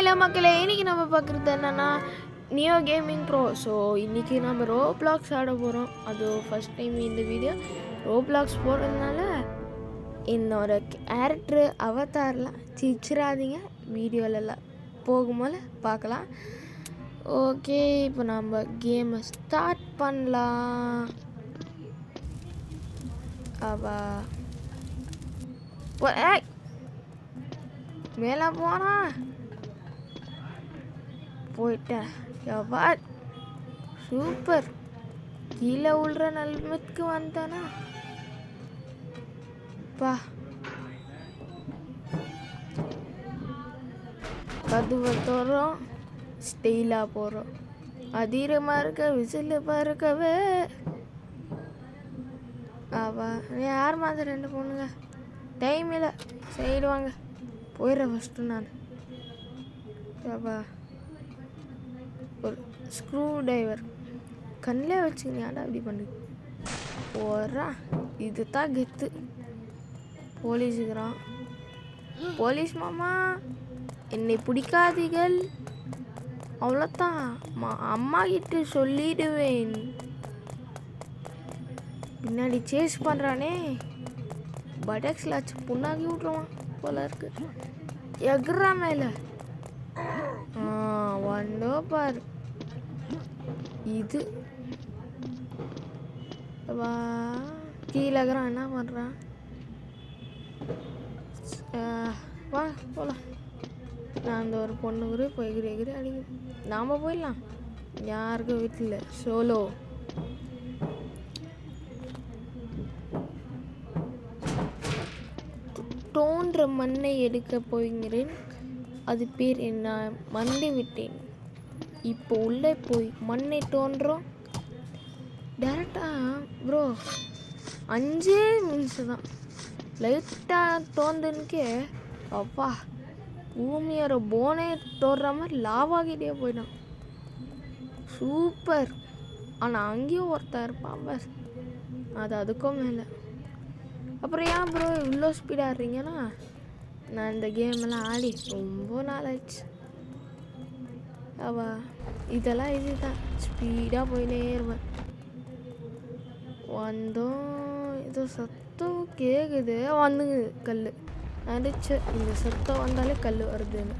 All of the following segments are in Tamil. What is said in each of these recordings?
ஹலோ மக்களே, இன்றைக்கி நம்ம பார்க்குறது என்னென்னா நியோ கேமிங் ப்ரோ. ஸோ இன்றைக்கி நம்ம ரோப்ளாக்ஸ் ஆட போகிறோம். அது ஃபஸ்ட் டைம் இந்த வீடியோ ரோப்ளாக்ஸ் போடுறதுனால என்னோட கேரக்டரு அவதார்லாம் சிச்சிடாதீங்க, வீடியோலலாம் போகும்போது பார்க்கலாம். ஓகே, இப்போ நம்ம கேமை ஸ்டார்ட் பண்ணலாம். மேலே போனா போயிட்டேன். எவ்வா சூப்பர், கீழே உள்ற நிலமத்துக்கு வந்தானா பா. கதுவை தோறோம், ஸ்டெயிலாக போகிறோம். அதிரமாக இருக்க விசில் பறக்கவே. அவா யார் மாதிரி ரெண்டு பொண்ணுங்க டைம் இல்லை, செய்டுவாங்க. போயிடுறேன் ஃபஸ்ட்டு நான். அவா ஒரு ஸ்க்ரூ டைவர் கண்ணில் வச்சுக்கினியாடா அப்படி பண்ணு போடுறா. இது தான் கெத்து. போலீஸுக்கிறான். போலீஸ் மாமா என்னை பிடிக்காதீர்கள், அவ்வளோதான் அம்மா கிட்ட சொல்லிடுவேன். பின்னாடி சேஸ் பண்ணுறானே, படக்ஸில் ஆச்சு புண்ணாக்கி விட்ருவான் போல இருக்கு. எகுறா மேலே வந்தோ பாரு. இது வா கீழகிறான், என்ன பண்ணுறான்? வா போகலாம். நான் அந்த ஒரு பொண்ணு கூட போய் எகிரி அடிக்குது. நாம் போயிடலாம், யாருக்கும் வீட்டில் சோலோ. தோன்ற மண்ணை எடுக்க போகிறேன். அது பேர் என்ன? மண்ணை விட்டேன். இப்போ உள்ளே போய் மண்ணை தோன்றோம் டேரெக்டாக. ப்ரோ 5 நிமிஷம் தான் லைட்டாக தோன்றனுக்கே அப்பா பூமியோட போனே தோன்ற மாதிரி லாவாகிட்டே போயிட்டான். சூப்பர். ஆனால் அங்கேயும் ஒருத்தர் இருப்பான் பஸ், அது அதுக்கும் மேலே. அப்புறம் ஏன் ப்ரோ இவ்வளோ ஸ்பீடாக ஆடுறீங்கன்னா, நான் இந்த கேமெல்லாம் ஆடி ரொம்ப நாள் ஆயிடுச்சு. அவா இதெல்லாம் இதுதான், ஸ்பீடாக போயினே இருப்பேன். வந்தோம், ஏதோ சத்தம் கேட்குது. வந்துங்க கல் அடிச்சு. இந்த சத்தம் வந்தாலே கல் வருதுன்னு.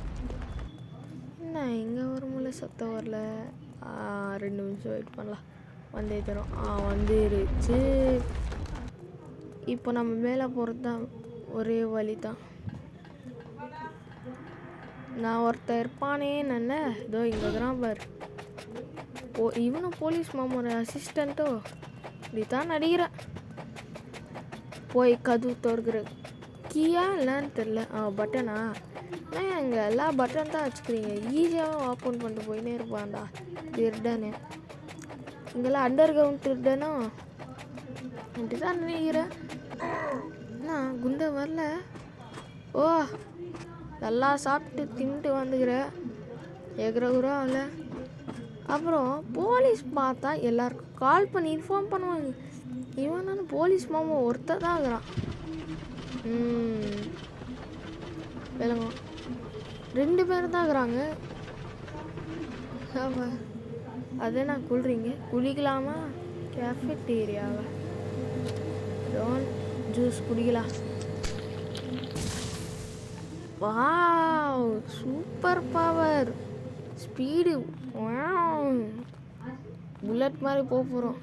என்ன இங்கே வரும்போல சத்தம் வரல. 2 நிமிஷம் வெயிட் பண்ணலாம், வந்தே தரும். வந்துருச்சு. இப்போ நம்ம மேலே போகிறது தான் ஒரே வழி தான். நான் ஒருத்தர் இருப்பானே நல்ல, இதோ இங்கே இருக்கிறான் பாரு. இவனும் போலீஸ் மாமோட அசிஸ்டண்ட்டோ இப்படித்தான் நடிக்கிறேன். போய் கதவு திறக்கிற கீயா இல்லைன்னு தெரில. பட்டனா? நான் இங்கே எல்லா பட்டன் தான் வச்சுக்கிறீங்க, ஈஸியாக ஓப்பன் பண்ணிட்டு போயினே இருப்பான்டா திருடனே. இங்கெல்லாம் அண்டர் கிரவுண்ட் திருடனோ அப்படி தான் நினைக்கிறேன். நான் குண்டை வரல. ஓ நல்லா சாப்பிட்டு தின்ட்டு வந்துக்கிற எகுறகுறா இல்லை. அப்புறம் போலீஸ் பார்த்தா எல்லாருக்கும் கால் பண்ணி இன்ஃபார்ம் பண்ணுவாங்க. இவன் போலீஸ் மாமா ஒருத்தர் தான் இருக்கிறான். விளங்க 2 பேர் தான் இருக்கிறாங்க. அதே நான் குளிறீங்க குளிக்கலாமா? கேஃபெட்டேரியாவா? ஜூஸ் குடிக்கலாம். Wow super power, speed, bullet மாதிரி போகிறோம்.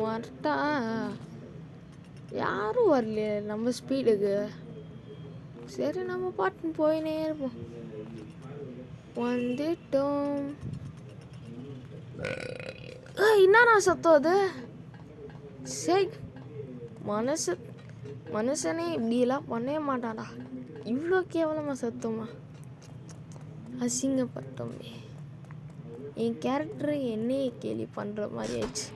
வரட்டா? யாரும் வரலையே நம்ம ஸ்பீடுக்கு. சரி நம்ம பாட்டு போயினே இருப்போம். வந்துட்டோம். என்னண்ணா சத்தம் அது? சரி, மனுஷனே இப்படியெல்லாம் பண்ணவே மாட்டான்டா. இவ்வளோ கேவலமாக சத்தமா? அசிங்கப்பட்டோமே. என் கேரக்டரு என்னையே கேலி பண்ணுற மாதிரி ஆயிடுச்சு.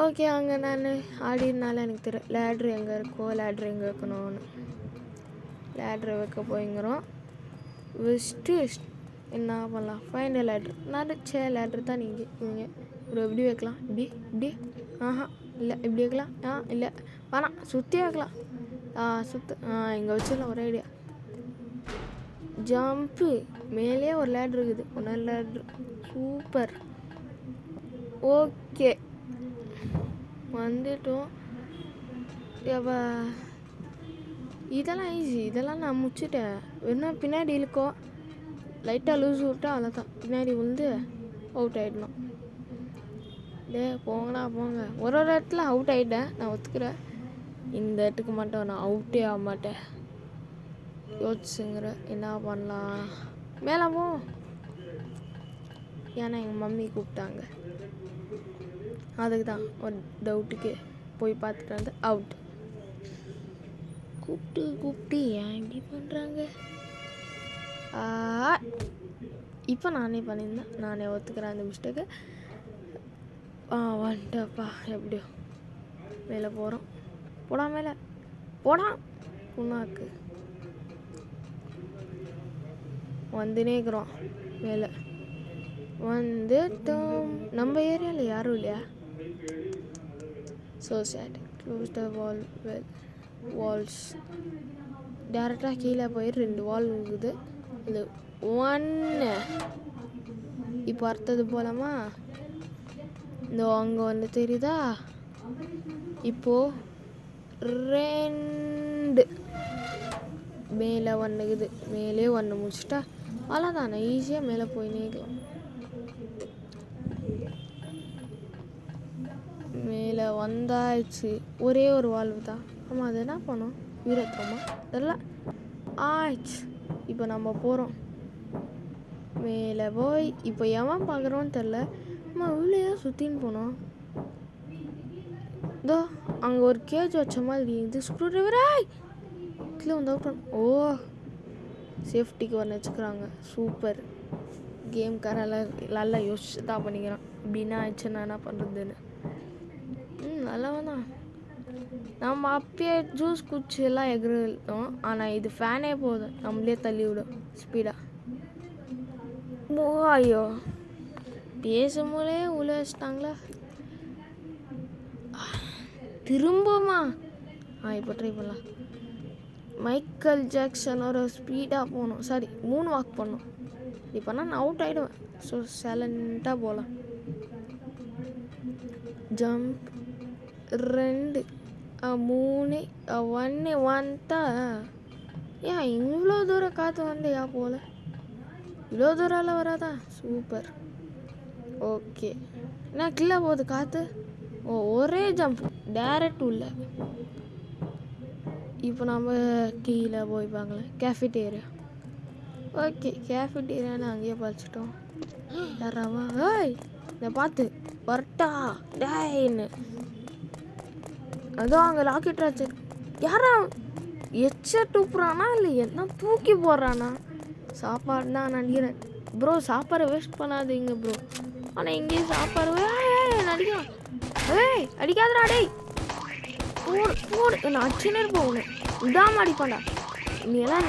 ஓகே, அங்கே நான் ஆடினால எனக்கு தெரியும் லேட்ரு எங்கே இருக்கோ, லேட்ரு எங்கே வைக்கணும்னு. லேட்ரு வைக்க போய்ங்கிறோம். வெஸ்ட்டு என்ன பண்ணலாம்? ஃபைனல் லேட்ரு நடிச்ச லேட்ரு தான் நீங்கள் இவங்க. இப்படி எப்படி வைக்கலாம்? இப்படி இல்லை இப்படி வைக்கலாம். இல்லை வேணாம், சுற்றி வைக்கலாம். சுற்று இங்கே வச்சிடலாம். ஒரே ஐடியா. ஜம்ப்பு. மேலே ஒரு லேட்ரு இருக்குது. ஒன்று லேட்ரு. சூப்பர். ஓகே, வந்துட்டோம். இதெல்லாம் ஈஸி. இதெல்லாம் நான் முடிச்சுட்டேன். வேணா பின்னாடி இழுக்கோ, லைட்டாக லூஸ் விட்டா அவ்வளோதான். பின்னாடி வந்து அவுட் ஆகிடணும். போங்கண்ணா போங்க. ஒரு இடத்துல அவுட் ஆகிட்டேன், நான் ஒத்துக்கிறேன். இந்த இடத்துக்கு மட்டும் நான் அவுட்டே ஆக மாட்டேன். யோசிச்சுங்கிற என்ன பண்ணலாம். மேலே போ. ஏன்னா எங்கள் மம்மி கூப்பிட்டாங்க, அதுக்கு தான் ஒரு டவுட்டுக்கு போய் பார்த்துட்டு வந்து அவுட். கூப்பிட்டு ஏன் இப்படி பண்ணுறாங்க? இப்போ நானே பண்ணியிருந்தேன். நானே ஒத்துக்கிறேன் அந்த மிஸ்டேக்கு. வந்துட்டப்பா. எப்படியோ மேலே போகிறோம். போடா மேலே போடா. புண்ணாக்கு வந்துனே இருக்கிறோம். மேலே வந்துட்டோம். நம்ம ஏரியாவில் யாரும் இல்லையா? So sad. Close the walls. டேரெக்டாக கீழே போய் 2 வால் இருக்குது. இது 1. இப்போ அடுத்தது போலாமா? இந்த அங்கே வந்து தெரியுதா? இப்போது 2 மேலே ஒன்றுக்குது. மேலே 1 முடிச்சுட்டா அவ்வளோதானே. ஈஸியாக மேலே போய் நீக்கலாம். மேலே வந்தாச்சு. ஒரே ஒரு வால்வு தான். ஆமாம், அது என்ன பண்ணோம்? வீரத்தமா இதெல்லாம் ஆயிடுச்சு. இப்போ நம்ம போகிறோம். மேலே போய் இப்போ எவன் பார்க்குறோன்னு தெரில. நம்ம உள்ளேயே சுற்றின்னு போனோம். இதோ அங்கே ஒரு கேஜ் வச்ச மாதிரி இது. ஸ்க்ரூ ட்ரைவராய் கீழே வந்து அவுட். ஓ, சேஃப்டிக்கு ஒன்று வச்சுக்கிறாங்க. சூப்பர். கேம்காரெல்லாம் நல்லா யோசிச்சு தான் பண்ணிக்கிறான். இப்படின்னா ஆயிடுச்சுன்னா என்ன பண்ணுறதுன்னு. நல்லவன் தான். நம்ம அப்பயே ஜூஸ் குச்சி எல்லாம் எகிருத்தோம். ஆனால் இது ஃபேனே போதும், நம்மளே தள்ளி விடும் ஸ்பீடாக. ஐயோ, பேசும்போதே உள்ள வச்சிட்டாங்களா? திரும்பமா? இப்போ ட்ரை பண்ணலாம். மைக்கேல் ஜாக்சனோட ஸ்பீடாக போகணும். சாரி, 3 வாக் பண்ணணும். இப்போனா நான் அவுட் ஆகிடுவேன். ஸோ சைலண்ட்டாக போகலாம். ஜம்ப் 2 3 1 வந்துட்டா. ஏன் இவ்வளோ தூரம் காற்று வந்து போல? இவ்வளோ தூரம்லாம் வராதா? சூப்பர். ஓகே, என்ன கீழே போகுது காற்று? ஒரே ஜம்ப் டேரக்ட் உள்ள. இப்போ நம்ம கீழே போய் பார்க்கலாம். கேஃபிட்டேரியா. ஓகே, கேஃபிட்டேரியான்னு அங்கேயே படிச்சிட்டோம். யாராவா? ஏய், இதை பார்த்து வரட்டா டேன்னு. அதோ அங்கே லாக்கெட் ராச்சர். யாரா எச்ச தூக்குறானா இல்லை என்ன தூக்கி போடுறானா? சாப்பாடு தான் நடிக்கிறேன். ப்ரோ, சாப்பாடை வேஸ்ட் பண்ணாதீங்க ப்ரோ. ஆனால் எங்கேயும் சாப்பாடு நடிக்கலாம். ஏய், அடிக்காதடா டேய். போடு நான் அச்சுன்னு போகணும். இதாம அடிப்பாண்டா. நீ எல்லாம்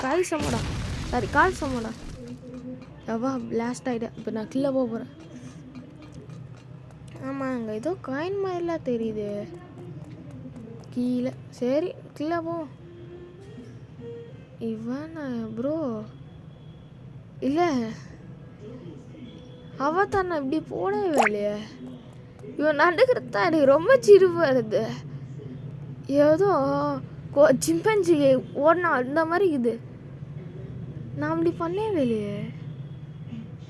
காய் சமடா. சாரி, கால் சமடா. எவ்வா பிளாஸ்ட் ஆகிட்டேன். இப்போ நான் கீழே போக போகிறேன். ஆமாம், அங்கே ஏதோ காயின் மாதிரிலாம் தெரியுது கீழே. சரி, கீழே போ. இவன் ப்ரோ இல்லை, அவ தானே இப்படி போடவே இல்லையே. இவன் நடுக்கிறதா எனக்கு ரொம்ப சிரிப்பு வருது. ஏதோ சிம்பன்சி ஓடனா அந்த மாதிரி இது. நான் அப்படி பண்ணவே இல்லையே.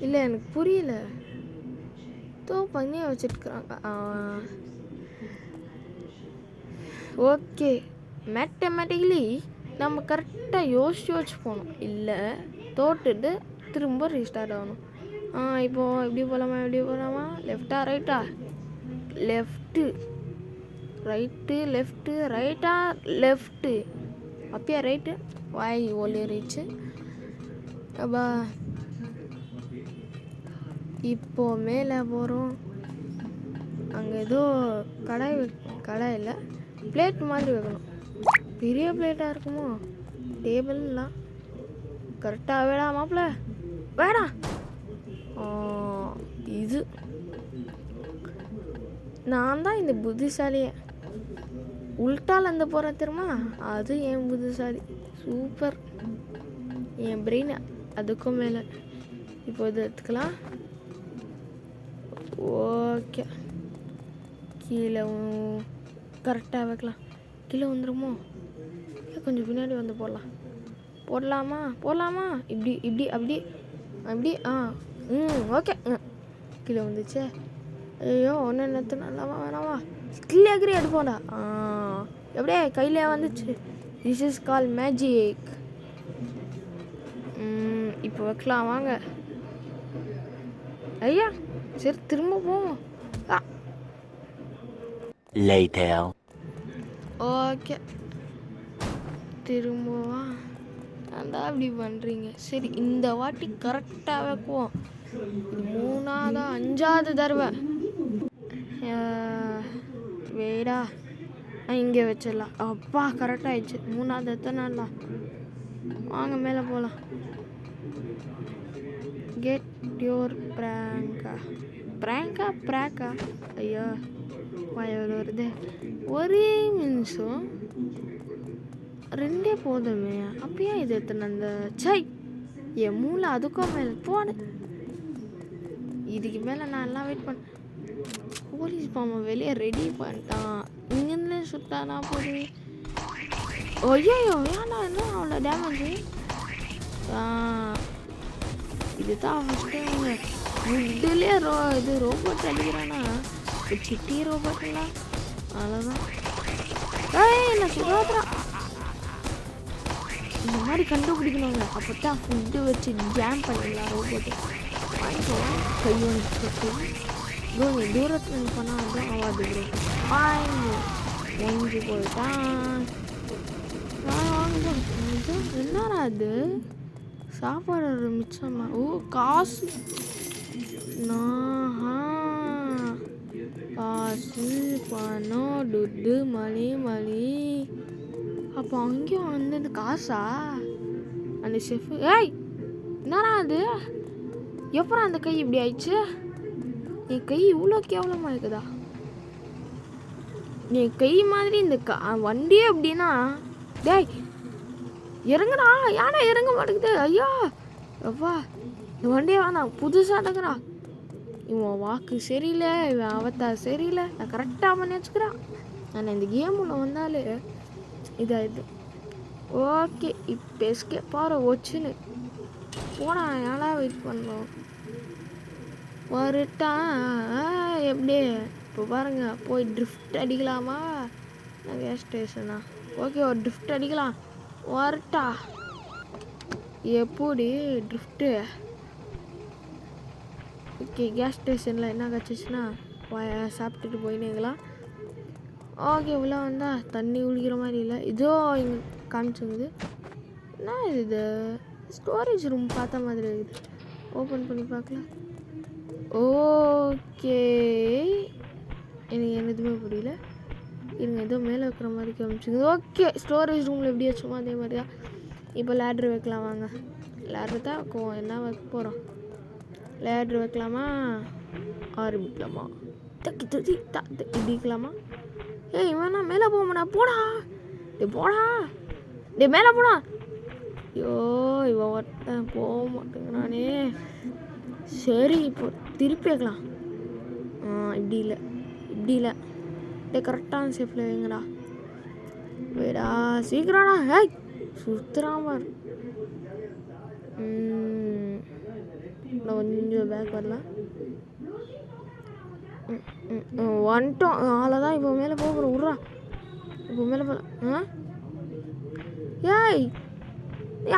இல்லை, எனக்கு புரியல. பண்ணியே வச்சிருக்கிறாங்க. ஓகே, மேத்தமெட்டிக்கலி நம்ம கரெக்டாக யோசிச்சு போகணும். இல்லை தோட்டுட்டு திரும்ப ரீஸ்டார்ட் ஆகணும். இப்போது எப்படி போகலாமா? லெஃப்டா ரைட்டா? லெஃப்ட்டு. ரைட்டு லெஃப்ட்டு ரைட்டா லெஃப்ட்டு. அப்பயா ரைட்டு. வாய் ஒளிரிச்சு. அப்பா இப்போ மேலே போகிறோம். அங்கே ஏதோ கடாய் இல்லை, பிளேட் மாதிரி வைக்கணும். பெரிய பிளேட்டாக இருக்குமோ? டேபிள்லாம் கரெக்டாக வேடா மாப்பிள்ள வேடா. இது நான் தான் இந்த புத்திசாலியை. உள்டால் அந்த போகிறேன் தெரியுமா? அது என் புத்திசாலி. சூப்பர். என் பிரெயின் அதுக்கும் மேலே. இப்போ இது எடுத்துக்கலாம். ஓகே, கீழே கரெக்டாக வைக்கலாம். கீழே வந்துடுமோ? கொஞ்சம் பின்னாடி வந்து போடலாமா? இப்படி இப்படி அப்படி அப்படி ஓகே. கீழே வந்துச்சு. ஐயோ, ஒன்று நேற்று நல்லாவா வேணாவா? ஸ்கில் எகிரி எடுப்போண்டா. எப்படியே கையிலே வந்துச்சு. This is call magic. இப்போ வைக்கலாம் வாங்க. ஐயா சரி, திரும்ப போவோம். ஓகே, திரும்பவா? ஏன்டா அப்படி பண்ணுறீங்க? சரி, இந்த வாட்டி கரெக்டாக வைக்குவோம். இது 3வது 5வது தடவை. வேடா, இங்கே வச்சிடலாம். அப்பா, கரெக்டாக ஆயிடுச்சு. 3வது எத்தனை? வாங்க மேலே போகலாம். கெட் யோர் ப்ராங்கா. ஐயோ, எவ்வளோ வருது? ஒரே நிமிஷம், 2 போதுமே. அப்பயே இது எத்தனை? அந்த என் மூளை அதுக்கும் மேலே போன. இதுக்கு மேலே நான் எல்லாம் வெயிட் பண்ண. போலீஸ் பாம்பை வெளியே ரெடி பண்ணிட்டான். இங்கேருந்து சுட்டானா போது. ஐயோ, ஏன்னா என்ன அவ்வளோ டேமேஜ்? இதுதான் ஃபஸ்ட்டு ஃபுட்டுலேயே இது ரோபோட் அடிக்கிறானா? சிட்டி ரோபோட்லாம் அவ்வளோதான். என்ன சுகாதாரம் இந்த மாதிரி கண்டுபிடிக்கணுங்க. அப்போ தான் ஃபுட்டு வச்சு ஜாம் பண்ணிடலாம் ரோபோட்டு. கை வந்து தூரத்தில் இருந்து பண்ணால் வந்து ஆகாது ப்ரோ. ஒன்று போயிட்டான். என்னடா அது? சாப்பாடு மிச்சமா? ஓ, காசு. காசு, பணம், துட்டு, மணி. அப்போ அங்கேயும் வந்தது காசா? அந்த ஷெஃப். என்னடா அது? எப்பறம் அந்த கை இப்படி ஆயிடுச்சு? என் கை இவ்வளோ கேவலமாக இருக்குதா? என் கை மாதிரி இந்த வண்டியே அப்படின்னா. இறங்குடா. யானை இறங்க மாட்டேங்குது. ஐயா அப்பா, இந்த வண்டியை வேணாம், புதுசாக எடுக்கிறா. இவன் வாக்கு சரியில்லை, இவன் அவத்தார் சரியில்லை. நான் கரெக்டாக பண்ணி வச்சுக்கிறான். ஆனால் இந்த கேமில் வந்தாலே இதாகிடுது. ஓகே, இப்போ எஸ்கேப் பாரு வச்சுன்னு போனா. ஏன்னா வெயிட் பண்ணோம் வரட்டான். எப்படி இப்போ பாருங்க, போய் ட்ரிஃப்ட் அடிக்கலாமா? கேஸ் ஸ்டேஷனா? ஓகே, ஒரு ட்ரிஃப்ட் அடிக்கலாம். வரட்டா? எப்படி ட்ரிஃப்ட்டு? ஓகே, கேஸ் ஸ்டேஷனில் என்ன கிடச்சிச்சுன்னா சாப்பிட்டுட்டு போயினேங்களாம். ஓகே, உள்ளே வந்தால் தண்ணி குளிக்கிற மாதிரி இல்லை. இதோ இங்கே காமிச்சுங்குது. என்ன இது? ஸ்டோரேஜ் ரூம் பார்த்த மாதிரி இருக்குது. ஓப்பன் பண்ணி பார்க்கலாம். ஓகே, எனக்கு எதுவுமே புரியல. இருங்க, ஏதோ மேலே வைக்கிற மாதிரி காமிச்சுங்க. ஓகே, ஸ்டோரேஜ் ரூமில் எப்படி வச்சோமோ அதே மாதிரி தான். இப்போ லேட்ரு வைக்கலாம் வாங்க. லேட்ரு தான் வைக்குவோம். என்ன வைக்க போகிறோம்? லேட்ரு வைக்கலாமா? ஆரம்பிக்கலாமா? இப்படி இருக்கலாமா? இவனா மேலே போகமாடா. போடா. மேலே போடா. ஐயோ, இவன் ஒருத்தன் போக மாட்டேங்கிறானே. சரி, இப்போ திருப்பி வைக்கலாம். இப்படி இல்லை. கரெக்டான ஷேப்பில் வைங்கடா. வேடா, சீக்கிரம்டா. சுத்துறான் பாரு. கொஞ்சம் பேக் வரலாம். வந்துட்டோம். அவ்வளோதான். இப்போ மேலே போகிறோம். விட்றா. இப்போ மேலே போகலாம்.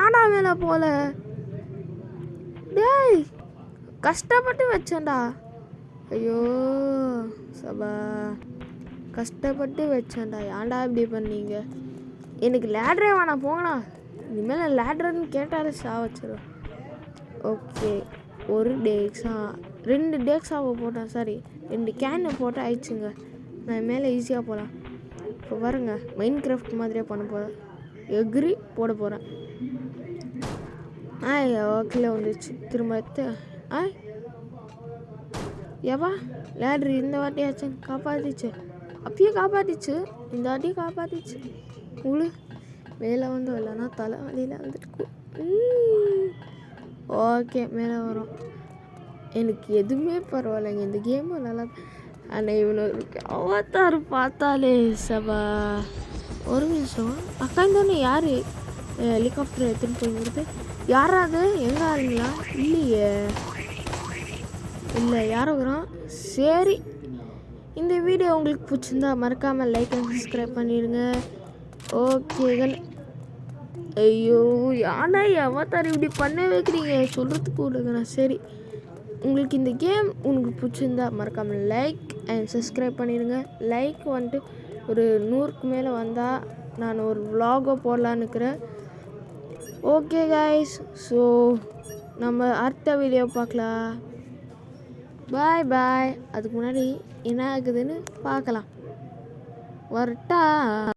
ஏன்டா மேலே போகல? கஷ்டப்பட்டு வச்சேன்டா. ஐயோ சபா, கஷ்டப்பட்டு வச்சேன்டா. ஏன்டா இப்படி பண்ணீங்க? எனக்கு லேட்ரே வேணாம், போங்கண்ணா. இனிமேல் லேட்ருன்னு கேட்டாலே வச்சிருவேன். ஓகே, 1 டேக்ஸா 2 டேக்ஸாவை போட்டேன். சாரி, 2 கேனு போட்டால் ஆயிடுச்சுங்க. நான் மேலே ஈஸியாக போகலாம். இப்போ பாருங்க, மைண்ட் கிராஃப்ட் மாதிரியே பண்ண போகிறேன். எக்ரி போட போகிறேன். ஓகே, வந்துடுச்சு. திரும்ப எடுத்து ஏவா லேட்ரு இந்த வாட்டியாச்சு காப்பாற்றிச்சு. அப்பயே காப்பாற்றிச்சு, இந்த வாட்டியும் காப்பாற்றிச்சு. மேலே வந்து இல்லைன்னா தலை வலியில் வந்துட்டு ஓகே, மேலே வரும். எனக்கு எதுவுமே பரவாயில்லைங்க, இந்த கேமு நல்லா. ஆனால் இவனுக்கு அவதார் பார்த்தாலே சபா. ஒரு நிமிஷம், அக்கா தானே யார் ஹெலிகாப்டர் எடுத்துன்னு போய்ங்கிறது? யாராவது எங்கே ஆளுங்களா? இல்லையே, இல்லை யாரோங்கிறோம். சரி, இந்த வீடியோ உங்களுக்கு பிடிச்சிருந்தா மறக்காமல் லைக் அண்ட் சப்ஸ்கிரைப் பண்ணிடுங்க. ஓகேகள். ஐயோ, யானை அவதார் இப்படி பண்ண வைக்கிறீங்க, சொல்கிறதுக்கு விடுங்கண்ணா. சரி, உங்களுக்கு இந்த கேம் உங்களுக்கு பிடிச்சிருந்தா மறக்காமல் லைக் அண்ட் சப்ஸ்கிரைப் பண்ணிடுங்க. லைக் வந்துட்டு ஒரு 100க்கு மேலே வந்தால் நான் ஒரு vlog-ஓ போடலான்னு இருக்கிறேன். ஓகே கைஸ், ஸோ நம்ம அடுத்த வீடியோ பார்க்கலாம். பாய் பாய். அதுக்கு முன்னாடி என்ன ஆகுதுன்னு பார்க்கலாம். வரட்டா?